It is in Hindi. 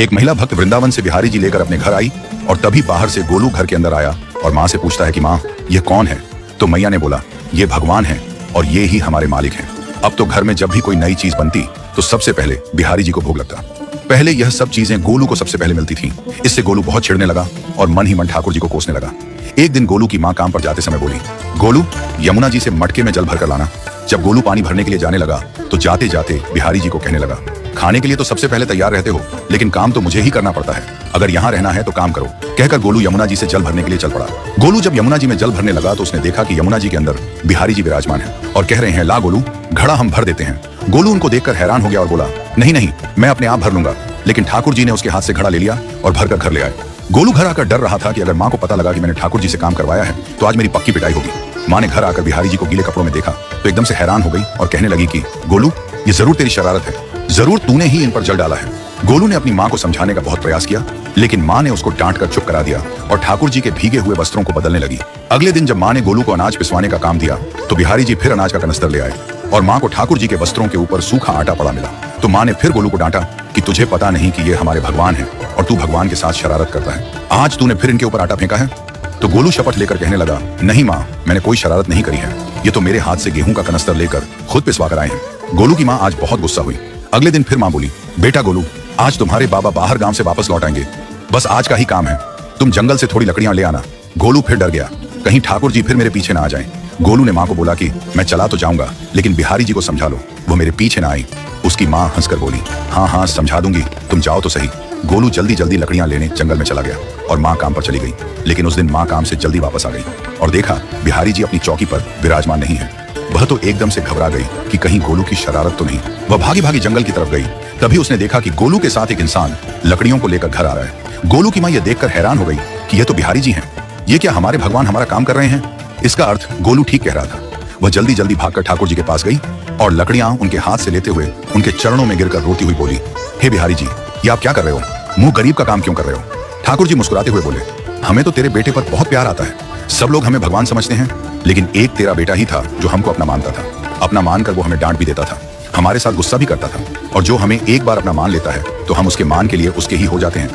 एक महिला भक्त वृंदावन से बिहारी जी लेकर अपने घर आई और तभी बाहर से गोलू घर के अंदर आया और माँ से पूछता है कि माँ ये कौन है। तो मैया ने बोला ये भगवान है और ये ही हमारे मालिक हैं। अब तो घर में जब भी कोई नई चीज बनती तो सबसे पहले बिहारी जी को भोग लगता। पहले यह सब चीजें गोलू को सबसे पहले मिलती थीं। इससे गोलू बहुत चिढ़ने लगा और मन ही मन ठाकुर जी को कोसने लगा। एक दिन गोलू की माँ काम पर जाते समय बोली, गोलू यमुना जी से मटके में जल भरकर लाना। जब गोलू पानी भरने के लिए जाने लगा तो जाते जाते बिहारी जी को कहने लगा, खाने के लिए तो सबसे पहले तैयार रहते हो, लेकिन काम तो मुझे ही करना पड़ता है। अगर यहाँ रहना है तो काम करो। कहकर गोलू यमुना जी से जल भरने के लिए चल पड़ा। गोलू जब यमुना जी में जल भरने लगा तो उसने देखा कि यमुना जी के अंदर बिहारी जी विराजमान है और कह रहे हैं, ला गोलू घड़ा हम भर देते हैं। गोलू उनको देखकर हैरान हो गया और बोला, नहीं नहीं मैं अपने आप भर लूंगा। लेकिन ठाकुर जी ने उसके हाथ से घड़ा ले लिया और भरकर घर ले आए। गोलू घर आकर डर रहा था कि अगर माँ को पता लगा कि मैंने ठाकुर जी से काम करवाया है तो आज मेरी पक्की पिटाई होगी। माँ ने घर आकर बिहारी जी को गीले कपड़ों में देखा तो एकदम से हैरान हो गई और कहने लगी कि गोलू ये जरूर तेरी शरारत है, जरूर तूने ही इन पर जल डाला है। गोलू ने अपनी माँ को समझाने का बहुत प्रयास किया, लेकिन माँ ने उसको डांट कर चुप करा दिया और ठाकुर जी के भीगे हुए वस्त्रों को बदलने लगी। अगले दिन जब माँ ने गोलू को अनाज पिसवाने का काम दिया तो बिहारी जी फिर अनाज का कनस्तर ले आए और माँ को ठाकुर जी के वस्त्रों के ऊपर सूखा आटा पड़ा मिला। तो माँ ने फिर गोलू को डांटा कि तुझे पता नहीं कि ये हमारे भगवान हैं और तू भगवान के साथ शरारत करता है। आज तूने फिर इनके ऊपर आटा फेंका है। तो गोलू शपथ लेकर कहने लगा, नहीं माँ मैंने कोई शरारत नहीं करी है, ये तो मेरे हाथ से गेहूं का कनस्तर लेकर खुद पिसवा कर आए हैं। गोलू की माँ आज बहुत गुस्सा हुई। अगले दिन फिर माँ बोली, बेटा गोलू आज तुम्हारे बाबा बाहर गांव से वापस लौट आएंगे, बस आज का ही काम है, तुम जंगल से थोड़ी लकड़ियां ले आना। गोलू फिर डर गया, कहीं ठाकुर जी फिर मेरे पीछे ना आ जाएं। गोलू ने माँ को बोला कि मैं चला तो जाऊंगा लेकिन बिहारी जी को समझा लो, वो मेरे पीछे ना आई। उसकी माँ हंसकर बोली, हाँ हाँ समझा दूंगी, तुम जाओ तो सही। गोलू जल्दी जल्दी लकड़ियां लेने जंगल में चला गया और माँ काम पर चली गई। लेकिन उस दिन माँ काम से जल्दी वापस आ गई और देखा बिहारी जी अपनी चौकी पर विराजमान नहीं है। वह तो एकदम से घबरा गई कि कहीं गोलू की शरारत तो नहीं। वह भागी भागी जंगल की तरफ गई। तभी उसने देखा कि गोलू के साथ एक इंसान लकड़ियों को लेकर घर आ रहा है। गोलू की माँ यह देखकर हैरान हो गई कि यह तो बिहारी जी हैं। ये क्या हमारे भगवान हमारा काम कर रहे हैं? इसका अर्थ गोलू ठीक कह रहा था। वह जल्दी जल्दी भागकर ठाकुर जी के पास गई और लकड़ियां उनके हाथ से लेते हुए उनके चरणों में गिरकर रोती हुई बोली, हे बिहारी जी ये आप क्या कर रहे हो? मुंह गरीब का काम क्यों कर रहे हो? ठाकुर जी मुस्कुराते हुए बोले, हमें तो तेरे बेटे पर बहुत प्यार आता है। सब लोग हमें भगवान समझते हैं, लेकिन एक तेरा बेटा ही था जो हमको अपना मानता था। अपना मानकर वो हमें डांट भी देता था, हमारे साथ गुस्सा भी करता था, और जो हमें एक बार अपना मान लेता है तो हम उसके मान के लिए उसके ही हो जाते हैं।